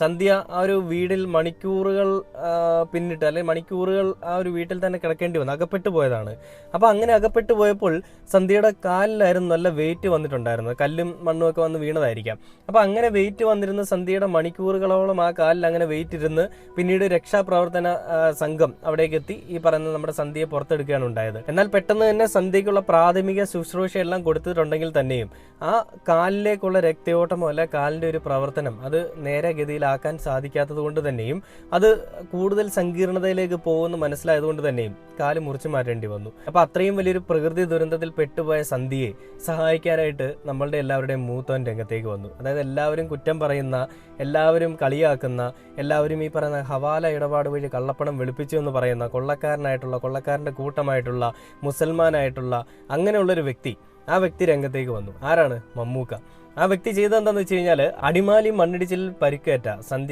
സന്ധ്യ ആ ഒരു വീടിൽ മണിക്കൂറുകൾ പിന്നിട്ട് അല്ലെങ്കിൽ മണിക്കൂറുകൾ ആ ഒരു വീട്ടിൽ തന്നെ കിടക്കേണ്ടി വന്നു, അകപ്പെട്ടു പോയതാണ്. അപ്പോൾ അങ്ങനെ അകപ്പെട്ടു പോയപ്പോൾ സന്ധ്യയുടെ കാലിലായിരുന്നു നല്ല വെയിറ്റ് വന്നിട്ടുണ്ടായിരുന്നത്, കല്ലും മണ്ണും ഒക്കെ വന്ന് വീണതായിരിക്കാം. അപ്പോൾ അങ്ങനെ വെയിറ്റ് വന്നിരുന്ന സന്ധ്യയുടെ മണിക്കൂറുകളോളം ആ കാലിൽ അങ്ങനെ വെയിറ്റ് ഇരുന്ന് പിന്നീട് രക്ഷാപ്രവർത്തന സംഘം അവിടേക്ക് എത്തി ഈ പറയുന്ന നമ്മുടെ സന്ധ്യയെ പുറത്തെടുക്കുകയാണ് ഉണ്ടായത്. എന്നാൽ പെട്ടെന്ന് തന്നെ സന്ധ്യയ്ക്കുള്ള പ്രാഥമിക ശുശ്രൂഷയെല്ലാം കൊടുത്തിട്ടുണ്ടെങ്കിൽ തന്നെയും ആ കാലിലേക്കുള്ള രക്തയോട്ടമോ അല്ല കാലിൻ്റെ ഒരു പ്രവർത്തനം അത് നേരെ ഗതിയിലാക്കാൻ സാധിക്കാത്തത് കൊണ്ട് തന്നെയും അത് കൂടുതൽ സങ്കീർണതയിലേക്ക് പോകുമെന്ന് മനസ്സിലായതുകൊണ്ട് തന്നെയും കാല് മുറിച്ചു മാറ്റേണ്ടി വന്നു. അപ്പോൾ അത്രയും വലിയൊരു പ്രകൃതി ദുരന്തത്തിൽ പെട്ടുപോയ സന്ധ്യയെ സഹായിക്കാനായിട്ട് നമ്മളുടെ എല്ലാവരുടെയും മൂത്തോൻ രംഗത്തേക്ക് വന്നു. അതായത് എല്ലാവരും കുറ്റം പറയുന്ന, എല്ലാവരും കളിയാക്കുന്ന, എല്ലാവരും ഈ പറയുന്ന ഹവാല ഇടപാട് വഴി കള്ളപ്പണം വെളുപ്പിച്ചു എന്ന് പറയുന്ന കൊള്ളക്കാരൻ്റെ കൂട്ടമായിട്ടുള്ള മുസൽമാനായിട്ടുള്ള അങ്ങനെയുള്ളൊരു വ്യക്തി, ആ വ്യക്തി രംഗത്തേക്ക് വന്നു. ആരാണ്? മമ്മൂക്ക. ആ വ്യക്തി ചെയ്തതെന്താണെന്ന് വെച്ച് കഴിഞ്ഞാൽ അടിമാലി മണ്ണിടിച്ചിലിൽ പരിക്കേറ്റ സന്ധ്യ